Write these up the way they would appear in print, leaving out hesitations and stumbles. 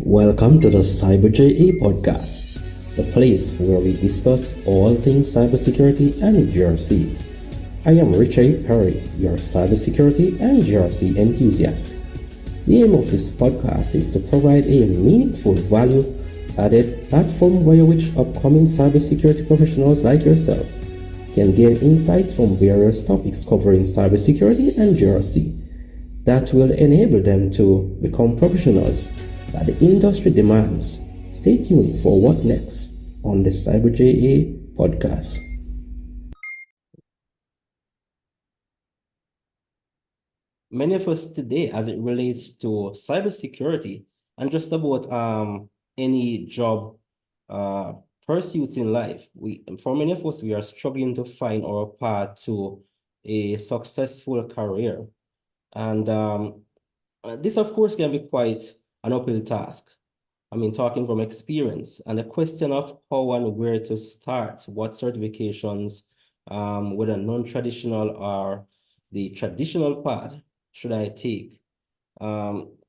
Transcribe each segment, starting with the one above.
Welcome to the CyberJA podcast, the place where we discuss all things cybersecurity and GRC. I am Richard Perry, your cybersecurity and GRC enthusiast. The aim of this podcast is to provide a meaningful value-added platform via which upcoming cybersecurity professionals like yourself can gain insights from various topics covering cybersecurity and GRC that will enable them to become professionals that the industry demands. Stay tuned for what next on the CyberJA podcast. Many of us today, as it relates to cybersecurity and just about any job pursuits in life, for many of us, we are struggling to find our path to a successful career. And this, of course, can be quite an uphill task. I mean, talking from experience, and the question of how and where to start, what certifications, whether non-traditional or the traditional path should I take,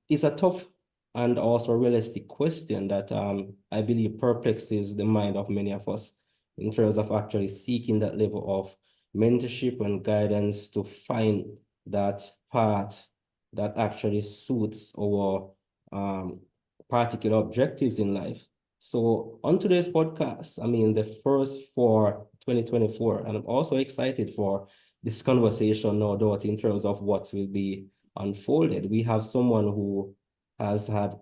is a tough and also realistic question that I believe perplexes the mind of many of us in terms of actually seeking that level of mentorship and guidance to find that path that actually suits our particular objectives in life. So on today's podcast, I mean, the first for 2024, and I'm also excited for this conversation, no doubt, in terms of what will be unfolded. We have someone who has had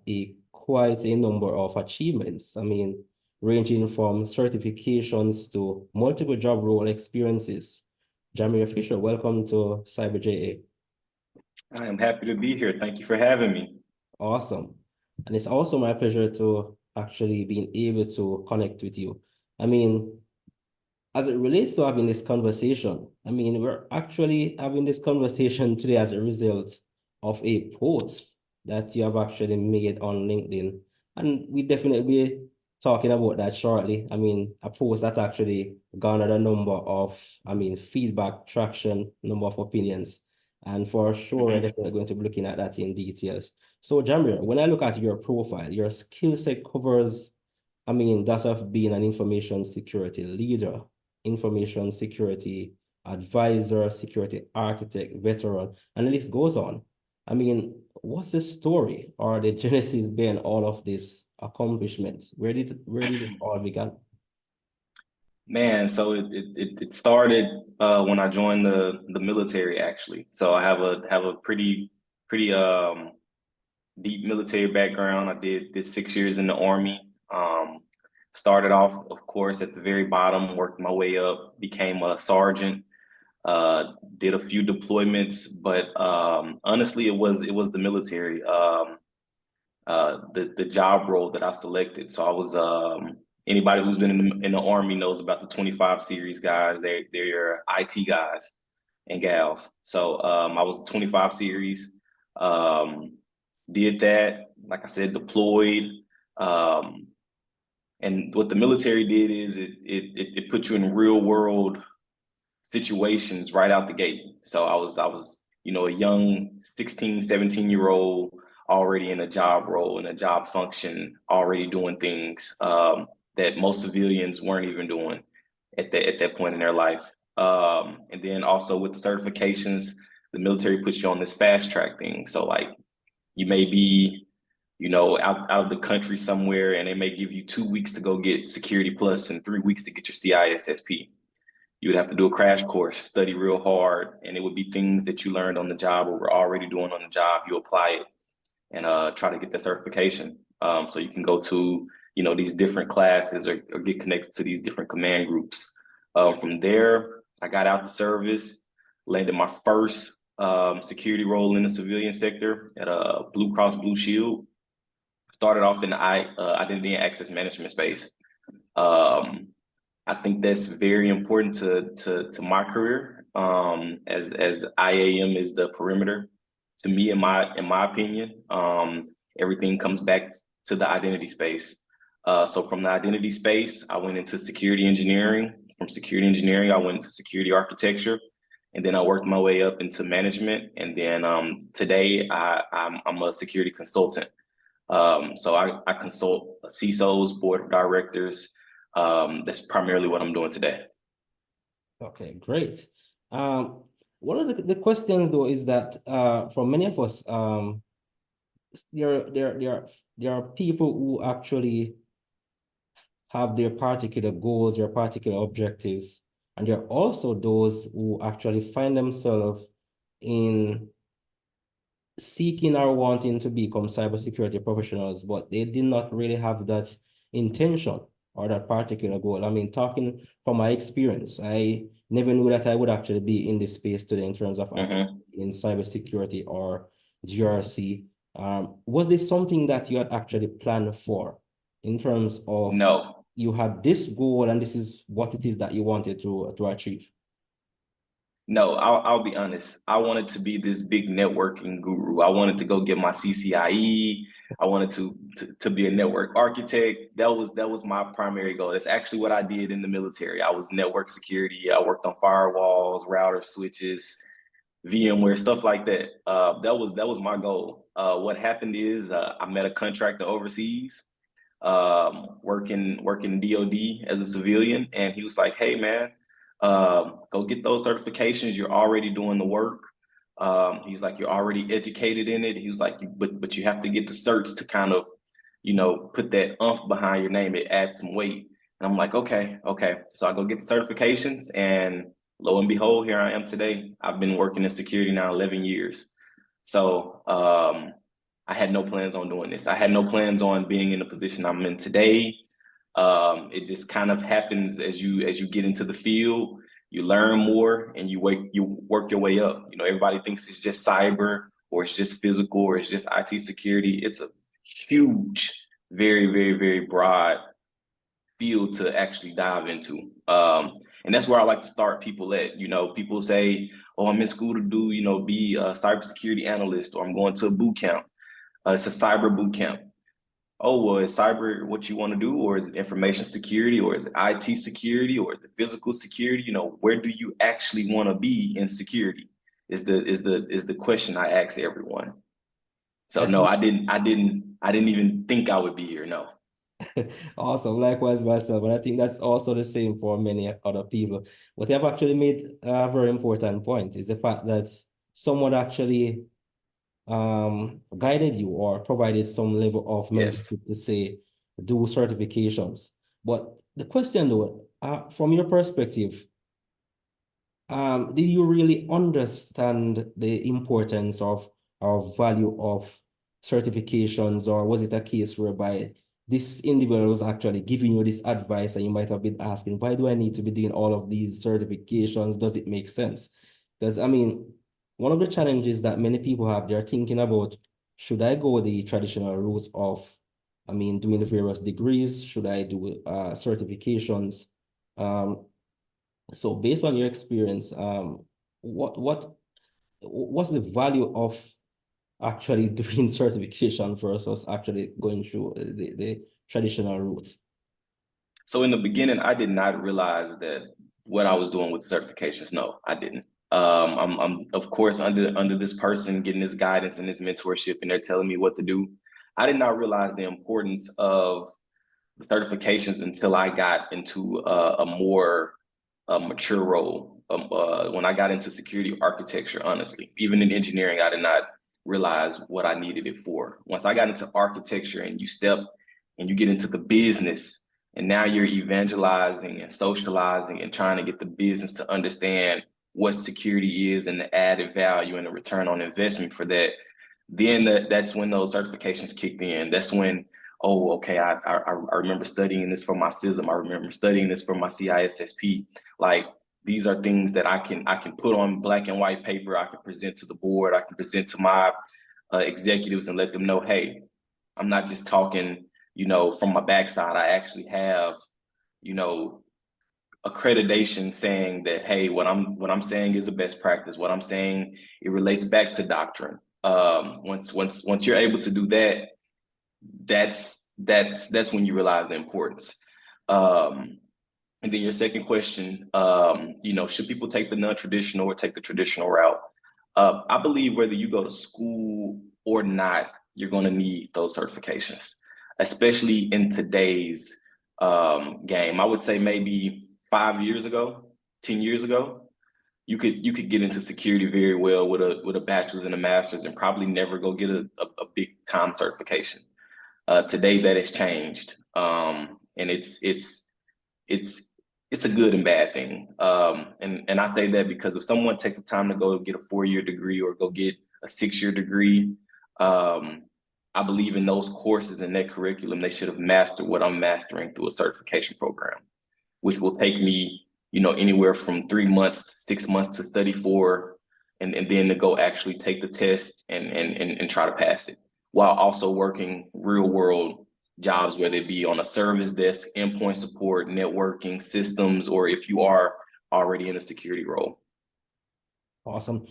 quite a number of achievements. I mean, ranging from certifications to multiple job role experiences. Jamir Fisher, welcome to CyberJA. I am happy to be here. Thank you for having me. Awesome. And it's also my pleasure to actually being able to connect with you. I mean, as it relates to having this conversation, I mean, we're actually having this conversation today as a result of a post that you have actually made on LinkedIn. And we definitely be talking about that shortly. I mean, a post that actually garnered a number of, feedback, traction, number of opinions. And for sure, we're definitely going to be looking at that in details. So, Jamir, when I look at your profile, your skill set covers, that of being an information security leader, information security advisor, security architect, veteran, and the list goes on. I mean, what's the story or the genesis behind all of these accomplishments? Where did it all begin? Man, so it started when I joined the military actually. So I have a pretty deep military background. I did 6 years in the Army. Started off, of course, at the very bottom, worked my way up, became a sergeant, did a few deployments, but honestly, it was the military, the job role that I selected. So I was anybody who's been in the Army knows about the 25 series guys. They're your IT guys and gals. So I was a 25 series. Did that, like I said, deployed. And what the military did is it put you in real world situations right out the gate. So I was, a young 16, 17-year-old already in a job role, in a job function, already doing things that most civilians weren't even doing at that point in their life. And then also with the certifications, the military puts you on this fast track thing. So like you may be out of the country somewhere, and they may give you 2 weeks to go get Security Plus and 3 weeks to get your CISSP. You would have to do a crash course, study real hard, and it would be things that you learned on the job or were already doing on the job. You apply it and try to get the certification. So you can go to, these different classes or get connected to these different command groups. From there, I got out the service, landed my first security role in the civilian sector at a Blue Cross Blue Shield. Started off in the identity and access management space. I think that's very important to my career, as IAM is the perimeter. To me, in my opinion, everything comes back to the identity space. So from the identity space, I went into security engineering. From security engineering, I went into security architecture, and then I worked my way up into management. And then today, I'm a security consultant. So I consult CISOs, board of directors. That's primarily what I'm doing today. Okay, great. One of the questions though is that for many of us, there are people who actually have their particular goals, their particular objectives, and there are also those who actually find themselves in seeking or wanting to become cybersecurity professionals, but they did not really have that intention or that particular goal. I mean, talking from my experience, I never knew that I would actually be in this space today in terms of in cybersecurity or GRC. Was this something that you had actually planned for in terms of No. you had this goal and this is what it is that you wanted to achieve? No, I'll be honest. I wanted to be this big networking guru. I wanted to go get my CCIE. I wanted to be a network architect. That was my primary goal. That's actually what I did in the military. I was network security. I worked on firewalls, routers, switches, VMware, stuff like that. That was my goal. What happened is I met a contractor overseas, working DoD as a civilian, and he was like, "Hey, man, go get those certifications. You're already doing the work." He's like, "You're already educated in it." He was like, "But you have to get the certs to kind of, put that umph behind your name. It adds some weight." And I'm like, "Okay, okay." So I go get the certifications, and lo and behold, here I am today. I've been working in security now 11 years. So I had no plans on doing this. I had no plans on being in the position I'm in today. It just kind of happens as you get into the field. You learn more and you work your way up. Everybody thinks it's just cyber or it's just physical or it's just IT security. It's a huge, very, very, very broad field to actually dive into. And that's where I like to start people at. People say, "Oh, I'm in school to do, be a cybersecurity analyst," or "I'm going to a boot camp." It's a cyber boot camp. Oh, well, is cyber what you want to do, or is it information security, or is it IT security, or is it physical security? Where do you actually want to be in security? Is the question I ask everyone. So I no, think I didn't even think I would be here. No. awesome. Likewise myself. And I think that's also the same for many other people. What you have actually made a very important point is the fact that someone actually guided you or provided some level of Yes. mentorship to say, do certifications. But the question though, from your perspective, did you really understand the importance of or value of certifications, or was it a case whereby this individual was actually giving you this advice and you might have been asking, why do I need to be doing all of these certifications? Does it make sense? Because I mean, one of the challenges that many people have, they're thinking about, should I go the traditional route of, I mean, doing the various degrees? Should I do certifications? Um, so based on your experience, what's the value of actually doing certification versus actually going through the traditional route? So in the beginning, I did not realize that what I was doing with the certifications. No, I didn't. I'm of course under this person getting this guidance and this mentorship, and they're telling me what to do. I did not realize the importance of the certifications until I got into a more mature role. When I got into security architecture, honestly, even in engineering, I did not realize what I needed it for. Once I got into architecture and you step and you get into the business, and now you're evangelizing and socializing and trying to get the business to understand what security is and the added value and the return on investment for that, then that's when those certifications kicked in. That's when, oh, okay, I remember studying this for my CISM. I remember studying this for my CISSP. Like, these are things that I can put on black and white paper. I can present to the board. I can present to my executives and let them know, hey, I'm not just talking, from my backside. I actually have, you know, accreditation saying that, hey, what I'm saying is a best practice. What I'm saying, it relates back to doctrine. Once you're able to do that, that's when you realize the importance. And then your second question, should people take the non-traditional or take the traditional route? I believe whether you go to school or not, you're going to need those certifications, especially in today's game. I would say maybe 5 years ago, 10 years ago, you could get into security very well with a bachelor's and a master's and probably never go get a big time certification. Today that has changed, and it's a good and bad thing. And I say that because if someone takes the time to go get a 4-year degree or go get a 6-year degree, I believe in those courses and that curriculum, they should have mastered what I'm mastering through a certification program, which will take me, anywhere from 3 months to 6 months to study for, and then to go actually take the test and try to pass it, while also working real world jobs, whether it be on a service desk, endpoint support, networking, systems, or if you are already in a security role. Awesome.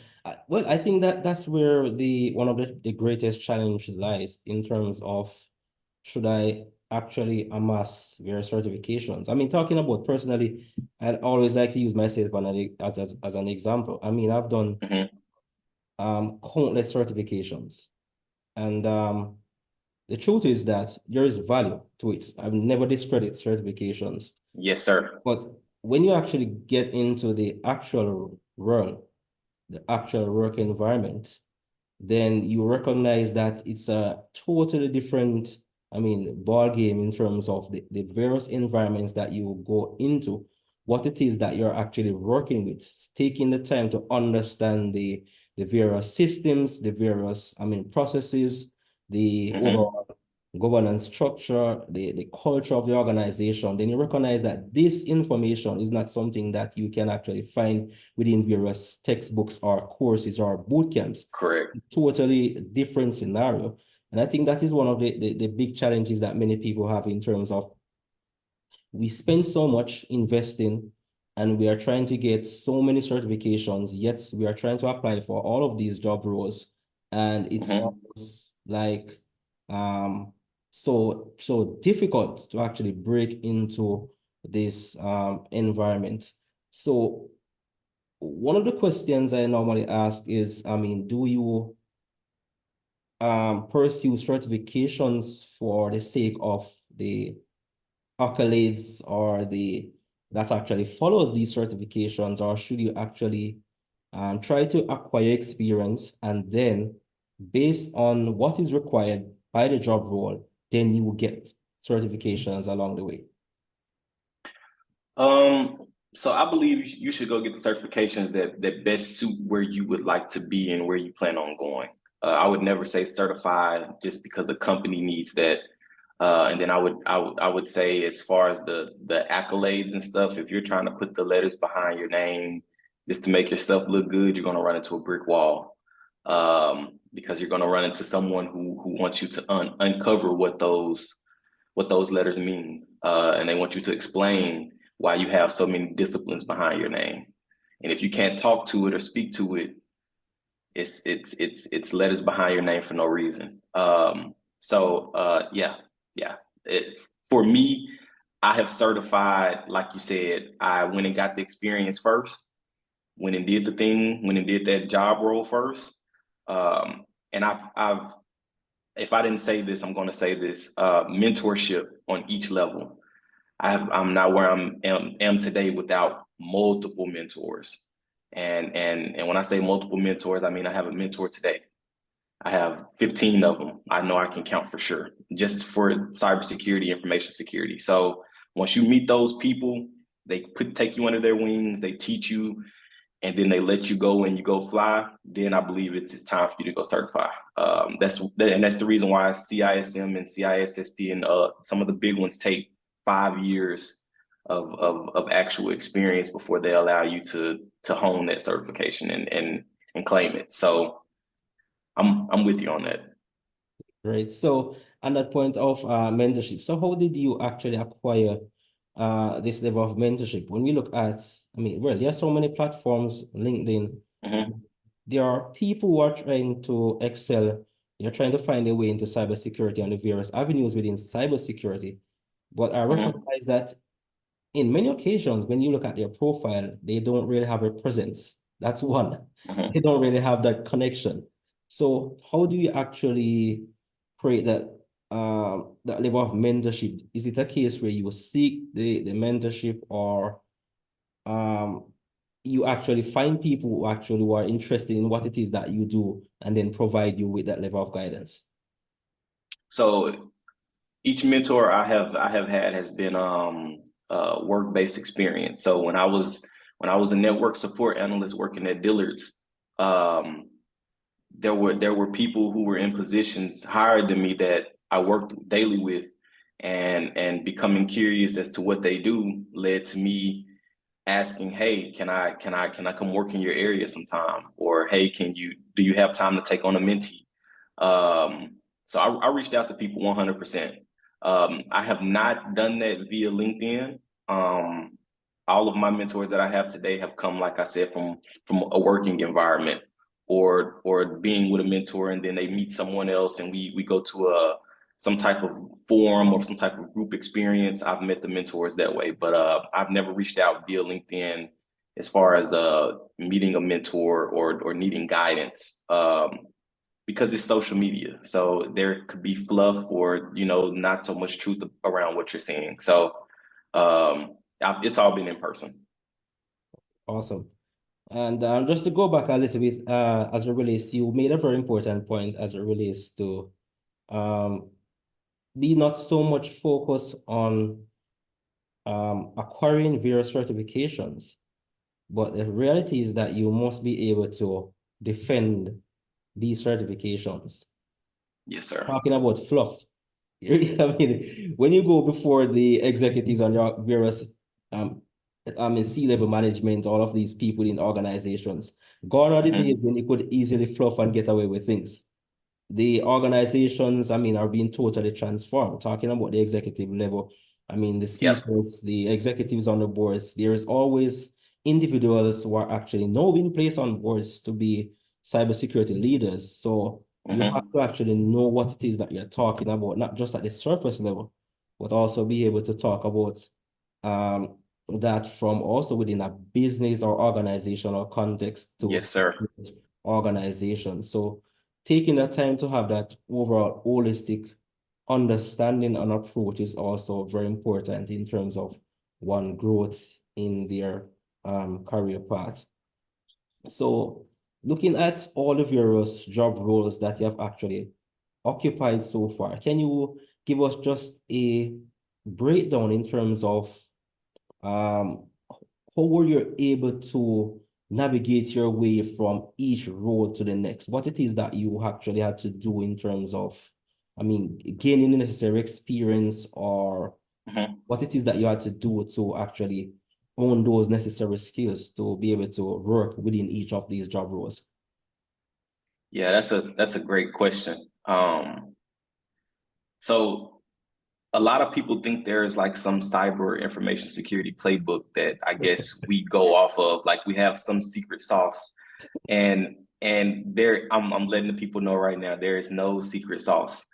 Well, I think that that's where one of the greatest challenge lies in terms of, should I actually amass various certifications? I mean, talking about personally, I'd always like to use myself as an example. I mean, I've done countless certifications, and the truth is that there is value to it. I've never discredited certifications. Yes, sir. But when you actually get into the actual world, the actual work environment, then you recognize that it's a totally different, ball game in terms of the various environments that you go into, what it is that you're actually working with, taking the time to understand the various systems, the various, processes, the overall governance structure, the culture of the organization. Then you recognize that this information is not something that you can actually find within various textbooks or courses or boot camps. Correct. Totally different scenario. And I think that is one of the big challenges that many people have in terms of, we spend so much investing and we are trying to get so many certifications, yet we are trying to apply for all of these job roles. And it's almost like so difficult to actually break into this environment. So one of the questions I normally ask is, do you pursue certifications for the sake of the accolades or that actually follows these certifications, or should you actually try to acquire experience, and then based on what is required by the job role, then you will get certifications along the way? So I believe you should go get the certifications that best suit where you would like to be and where you plan on going. I would never say certified just because the company needs that. And then I would say, as far as the accolades and stuff, if you're trying to put the letters behind your name just to make yourself look good, you're going to run into a brick wall, because you're going to run into someone who wants you to uncover what those letters mean, and they want you to explain why you have so many disciplines behind your name. And if you can't talk to it or speak to it, it's letters behind your name for no reason. Yeah. For me, I have certified, like you said, I went and got the experience first, went and did the thing, went and did that job role first. And I've if I didn't say this, I'm going to say this, mentorship on each level. I'm not where I am today without multiple mentors. And when I say multiple mentors, I mean, I have a mentor today. I have 15 of them. I know I can count for sure, just for cybersecurity, information security. So once you meet those people, they take you under their wings, they teach you, and then they let you go and you go fly. Then I believe it's time for you to go certify. That's the reason why CISM and CISSP and some of the big ones take 5 years of actual experience before they allow you to hone that certification and claim it. So I'm with you on that. Right. So on that point of mentorship, so how did you actually acquire this level of mentorship? When we look at, well, there are so many platforms, LinkedIn. There are people who are trying to excel. They're trying to find a way into cybersecurity and the various avenues within cybersecurity. But I recognize that in many occasions, when you look at their profile, they don't really have a presence. That's one. They don't really have that connection. So how do you actually create that level of mentorship? Is it a case where you seek the mentorship, or you actually find people who are interested in what it is that you do and then provide you with that level of guidance? So each mentor I have had has been work-based experience. So when I was a network support analyst working at Dillard's, um, there were people who were in positions higher than me that I worked daily with, and becoming curious as to what they do led to me asking, hey, can I come work in your area sometime? Or hey, do you have time to take on a mentee? So I reached out to people 100%. I have not done that via LinkedIn. Um, all of my mentors that I have today have come, like I said, from a working environment, or being with a mentor, and then they meet someone else, and we go to some type of forum or some type of group experience. I've met the mentors that way, but I've never reached out via LinkedIn as far as meeting a mentor or needing guidance. Because it's social media. So there could be fluff or, not so much truth around what you're seeing. So it's all been in person. Awesome. And just to go back a little bit, as it relates, you made a very important point as it relates to um, be not so much focused on acquiring various certifications, but the reality is that you must be able to defend these certifications. Yes, sir. Talking about fluff, I mean, when you go before the executives on your various, um, C-level management, all of these people in organizations, gone are the days when you could easily fluff and get away with things. The organizations, are being totally transformed. Talking about the executive level, the Yep. CISOs, the executives on the boards, there is always individuals who are actually now being placed on boards to be cybersecurity leaders. So you have to actually know what it is that you're talking about, not just at the surface level, but also be able to talk about um, that from also within a business or organizational context to Yes, sir. organization. So taking the time to have that overall holistic understanding and approach is also very important in terms of one growth in their career path. So looking at all of your job roles that you have actually occupied so far, can you give us just a breakdown in terms of um, how were you able to navigate your way from each role to the next? What it is that you actually had to do in terms of, gaining the necessary experience, or what it is that you had to do to actually own those necessary skills to be able to work within each of these job roles? Yeah, that's a great question. So a lot of people think there's like some cyber information security playbook that I guess we go off of, like we have some secret sauce. And I'm letting the people know right now, there is no secret sauce.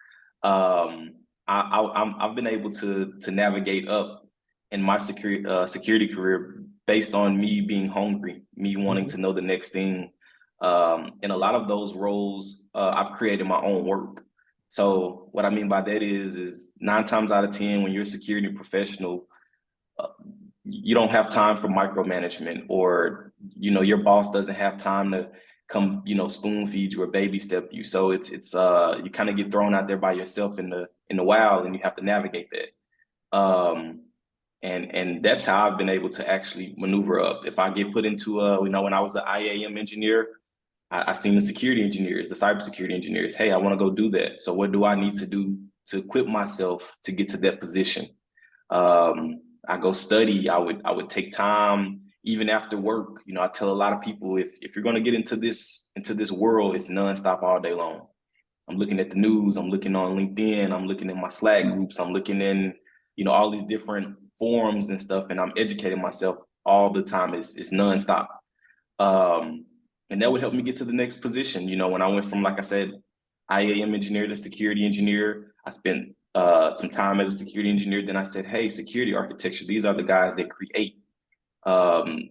I've been able to navigate up in my security career based on me being hungry, me wanting to know the next thing. In a lot of those roles, I've created my own work. So what I mean by that is 9 times out of 10, when you're a security professional, uh, you don't have time for micromanagement, or your boss doesn't have time to come spoon feed you or baby step you. So it's you kind of get thrown out there by yourself in the wild, and you have to navigate that. And that's how I've been able to actually maneuver up. If I get put into when I was an IAM engineer, I seen the security engineers, the cybersecurity engineers. Hey, I want to go do that. So what do I need to do to equip myself to get to that position? I go study. I would take time even after work. I tell a lot of people, if you're going to get into this world, it's nonstop all day long. I'm looking at the news. I'm looking on LinkedIn. I'm looking in my Slack groups. I'm looking in, all these different forums and stuff, and I'm educating myself all the time. It's nonstop. Um, and that would help me get to the next position. When I went from, like I said, IAM engineer to security engineer, I spent some time as a security engineer. Then I said, hey, security architecture, these are the guys that create the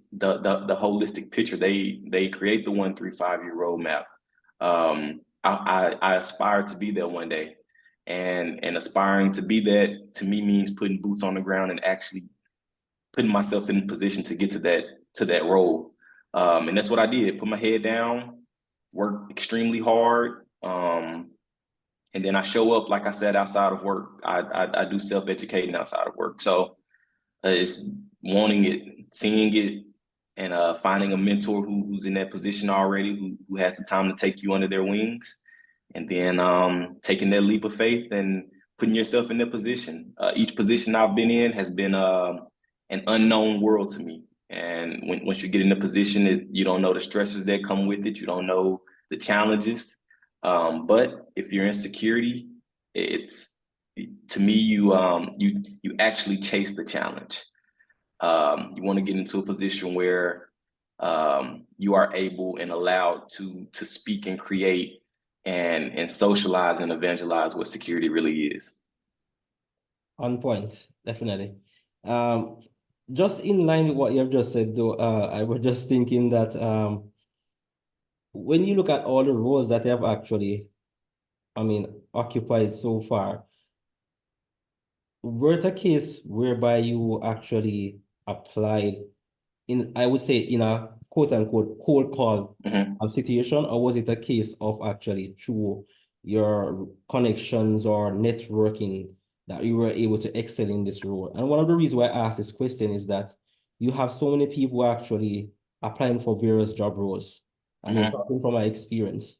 holistic picture. They create the 1, 3, 5 year roadmap. I aspire to be there one day. and aspiring to be that to me means putting boots on the ground and actually putting myself in a position to get to that role. And that's what I did. Put my head down, work extremely hard. And then I show up, like I said, outside of work. I do self-educating outside of work. So it's wanting it, seeing it, and finding a mentor who's in that position already, who has the time to take you under their wings, and then taking that leap of faith and putting yourself in that position. Each position I've been in has been an unknown world to me. And once you get in a position, you don't know the stresses that come with it. You don't know the challenges. But if you're in security, it's to me you actually chase the challenge. You want to get into a position where you are able and allowed to speak and create and socialize and evangelize what security really is. On point, definitely. Just in line with what you have just said, though, I was just thinking that when you look at all the roles that you have actually, occupied so far, were it a case whereby you actually applied in, I would say, in a quote unquote cold call situation, or was it a case of actually through your connections or networking that you were able to excel in this role? And one of the reasons why I asked this question is that you have so many people actually applying for various job roles. Talking from my experience,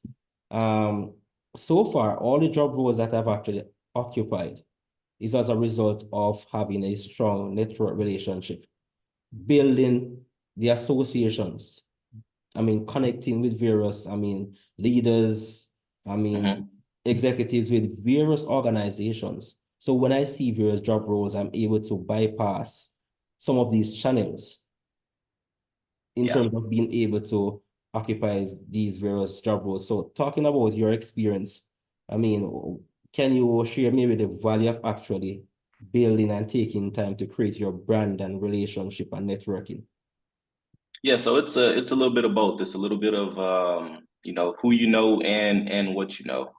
so far, all the job roles that I've actually occupied is as a result of having a strong network relationship, building the associations, connecting with various, leaders, executives with various organizations. So when I see various job roles, I'm able to bypass some of these channels in terms of being able to occupy these various job roles. So talking about your experience, can you share maybe the value of actually building and taking time to create your brand and relationship and networking? Yeah, so it's a little bit of both. It's a little bit of who you know and what you know.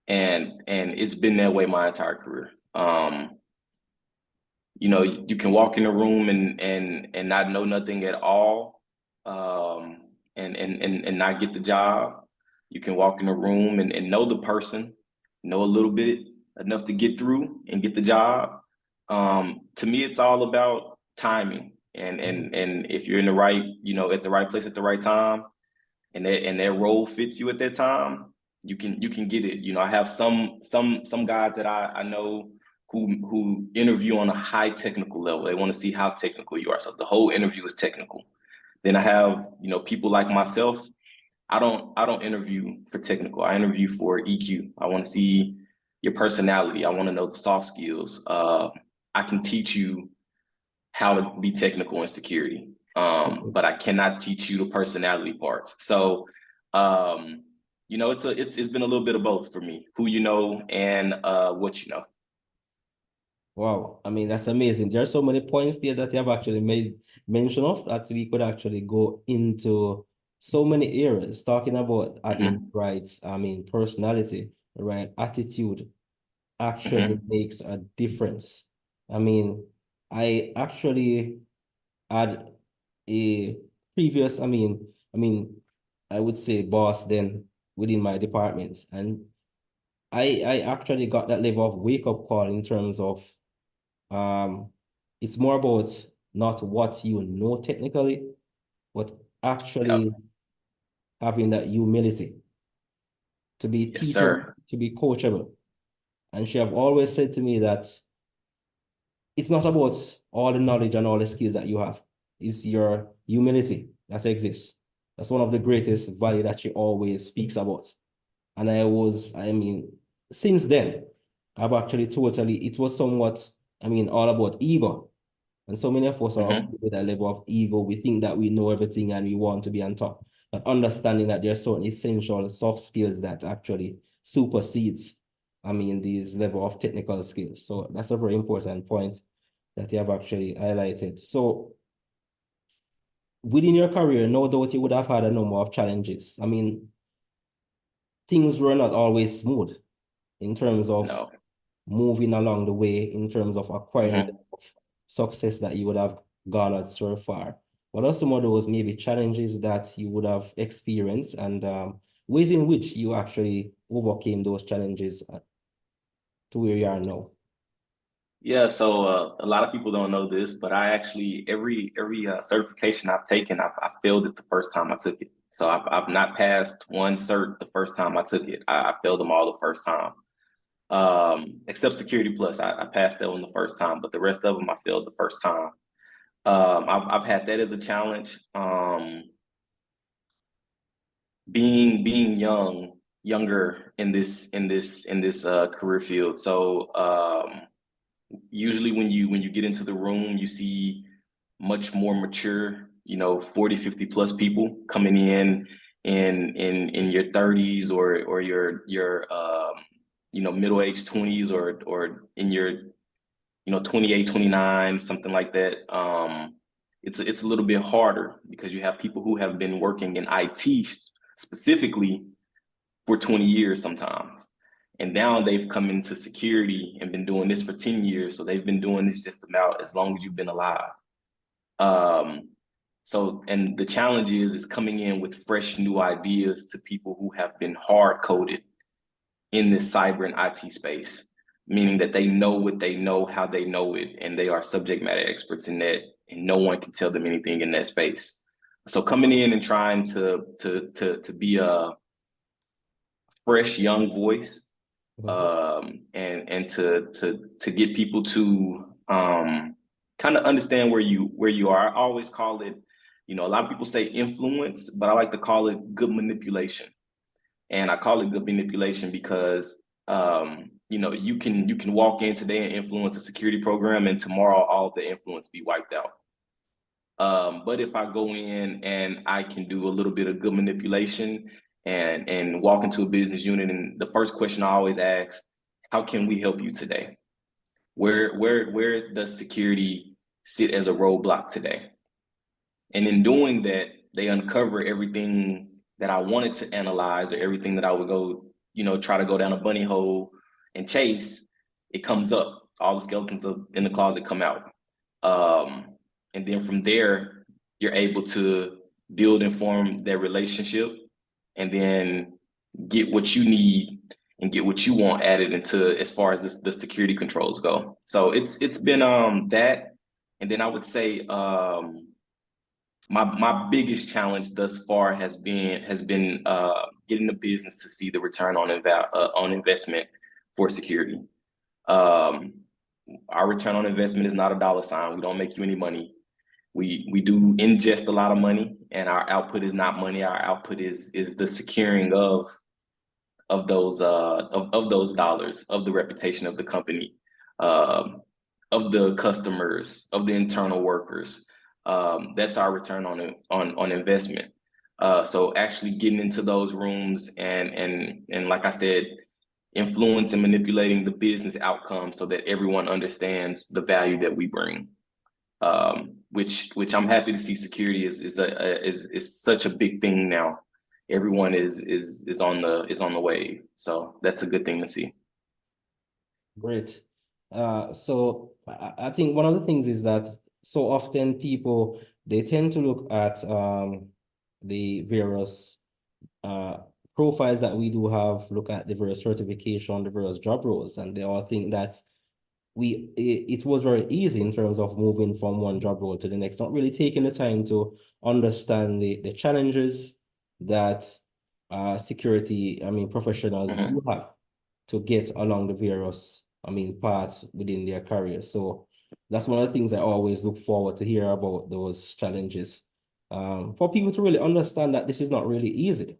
And it's been that way my entire career. You can walk in a room and not know nothing at all, and not get the job. You can walk in a room and know the person, know a little bit enough to get through and get the job. To me, it's all about timing, and if you're in the right, at the right place at the right time, and that role fits you at that time, you can get it. I have some guys that I know who interview on a high technical level. They want to see how technical you are. So the whole interview is technical. Then I have, people like myself. I don't interview for technical. I interview for EQ. I want to see your personality. I want to know the soft skills. I can teach you how to be technical in security, but I cannot teach you the personality parts. So, it's been a little bit of both for me. Who you know and what you know. Wow, that's amazing. There are so many points there that you have actually made mention of that we could actually go into so many areas, talking about having rights, personality, the right attitude actually makes a difference. I actually had a previous, I would say boss then within my department, and I actually got that level of wake-up call in terms of it's more about not what you know technically, but actually Yep. having that humility to be Yes, teachable, sir. to be coachable. And she have always said to me that it's not about all the knowledge and all the skills that you have. It's your humility that exists. That's one of the greatest value that she always speaks about. And since then, I've actually it was somewhat, all about ego. And so many of us are afraid with that level of ego. We think that we know everything and we want to be on top. But understanding that there are certain essential soft skills that actually supersedes, these level of technical skills. So that's a very important point that you have actually highlighted. So within your career, no doubt you would have had a number of challenges. Things were not always smooth. in terms of No. moving along the way, in terms of acquiring Mhm. the success that you would have garnered so far? What are some of those maybe challenges that you would have experienced, and ways in which you actually overcame those challenges to where you are now? Yeah, so a lot of people don't know this, but I actually every certification I've taken, I failed it the first time I took it. So I've not passed one cert the first time I took it. I failed them all the first time. Except Security Plus, I passed that one the first time, but the rest of them I failed the first time. I've had that as a challenge. Being younger in this career field. So usually when you get into the room, you see much more mature, 40, 50 plus people coming in your 30s or your middle-aged 20s or in your 28, 29, something like that. It's a little bit harder because you have people who have been working in IT specifically for 20 years sometimes. And now they've come into security and been doing this for 10 years. So they've been doing this just about as long as you've been alive. Um, and the challenge is coming in with fresh new ideas to people who have been hard coded in this cyber and IT space, meaning that they know what they know, how they know it, and they are subject matter experts in that, and no one can tell them anything in that space. So coming in and trying to be a fresh young voice, Mhm. and to get people to kind of understand where you are. I always call it, a lot of people say influence, but I like to call it good manipulation. And I call it good manipulation because you can walk in today and influence a security program, and tomorrow all the influence be wiped out. But if I go in and I can do a little bit of good manipulation and walk into a business unit, and the first question I always ask, how can we help you today? Where does security sit as a roadblock today? And in doing that, they uncover everything that I wanted to analyze or everything that I would go, try to go down a bunny hole and chase. It comes up. All the skeletons in the closet come out. Um, and then from there, you're able to build and form their relationship and then get what you need and get what you want added into as far as the security controls go. So it's been that. And then I would say my biggest challenge thus far has been getting the business to see the return on investment for security. Um, our return on investment is not a dollar sign. We don't make you any money. We do ingest a lot of money, and our output is not money. Our output is the securing of those dollars, of the reputation of the company, um, of the customers, of the internal workers. That's our return on investment. So actually getting into those rooms and like I said, influence and manipulating the business outcome so that everyone understands the value that we bring. Which I'm happy to see security is such a big thing now. Everyone is on the wave. So that's a good thing to see. Great. So I think one of the things is that so often people, they tend to look at the various uh, profiles that we do have, look at the various certification, the various job roles, and they all think that it was very easy in terms of moving from one job role to the next, not really taking the time to understand the challenges that security, professionals do Mhm. have to get along the various, paths within their career. So that's one of the things I always look forward to hear about those challenges. For people to really understand that this is not really easy.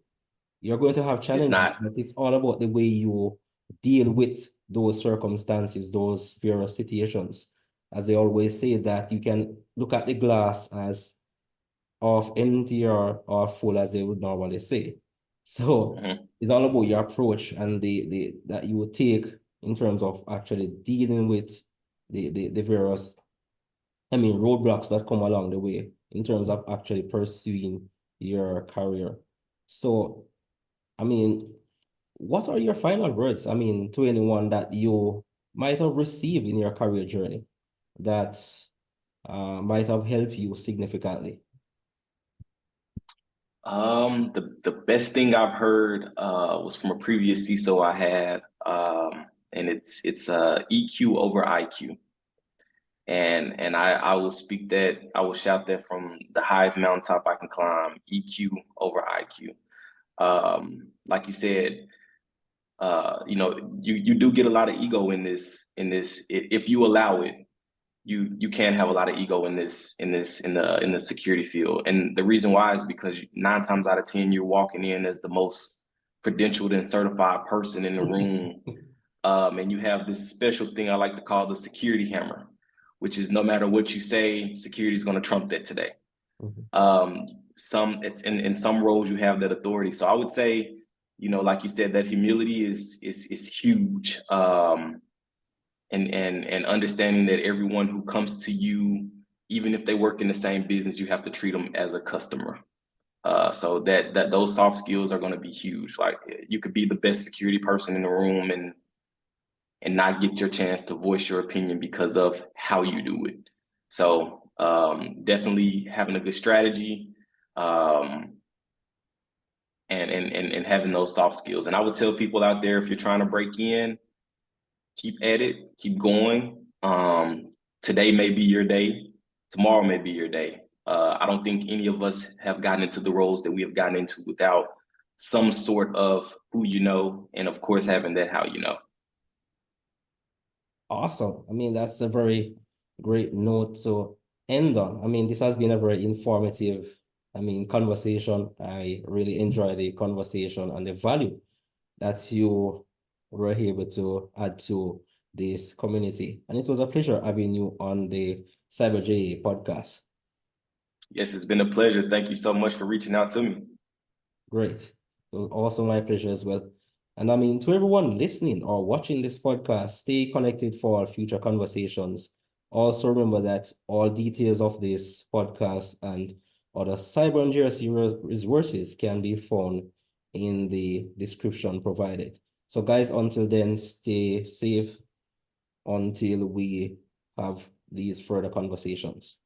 You're going to have It's challenges, not. but it's all about the way you deal with those circumstances, those various situations. As they always say, that you can look at the glass as half empty or full, as they would normally say. So Mhm. it's all about your approach and the that you would take in terms of actually dealing with the various, roadblocks that come along the way in terms of actually pursuing your career. So, I mean, what are your final words, I mean, to anyone that you might have received in your career journey that might have helped you significantly? The best thing I've heard was from a previous CISO I had, and it's EQ over IQ. And I will speak that, I will shout that from the highest mountaintop I can climb, EQ over IQ. Like you said, you do get a lot of ego in this if you allow it. You can have a lot of ego in the security field. And the reason why is because 9 times out of 10 you're walking in as the most credentialed and certified person in the room. And you have this special thing I like to call the security hammer, which is no matter what you say, security is going to trump that today. It's in some roles you have that authority. So I would say, like you said, that humility is huge. And understanding that everyone who comes to you, even if they work in the same business, you have to treat them as a customer. So that those soft skills are going to be huge. Like you could be the best security person in the room and not get your chance to voice your opinion because of how you do it. So definitely having a good strategy, and having those soft skills. And I would tell people out there, if you're trying to break in, keep at it, keep going. Today may be your day, tomorrow may be your day. I don't think any of us have gotten into the roles that we have gotten into without some sort of who you know, and of course having that how you know. Awesome. I mean, that's a very great note to end on. I mean, this has been a very informative, I mean, conversation. I really enjoy the conversation and the value that you were able to add to this community. And it was a pleasure having you on the CyberJA podcast. Yes, it's been a pleasure. Thank you so much for reaching out to me. Great. It was also my pleasure as well. And I mean, to everyone listening or watching this podcast, stay connected for our future conversations. Also remember that all details of this podcast and other cyber and GRC resources can be found in the description provided. So guys, until then, stay safe until we have these further conversations.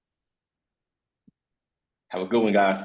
Have a good one, guys.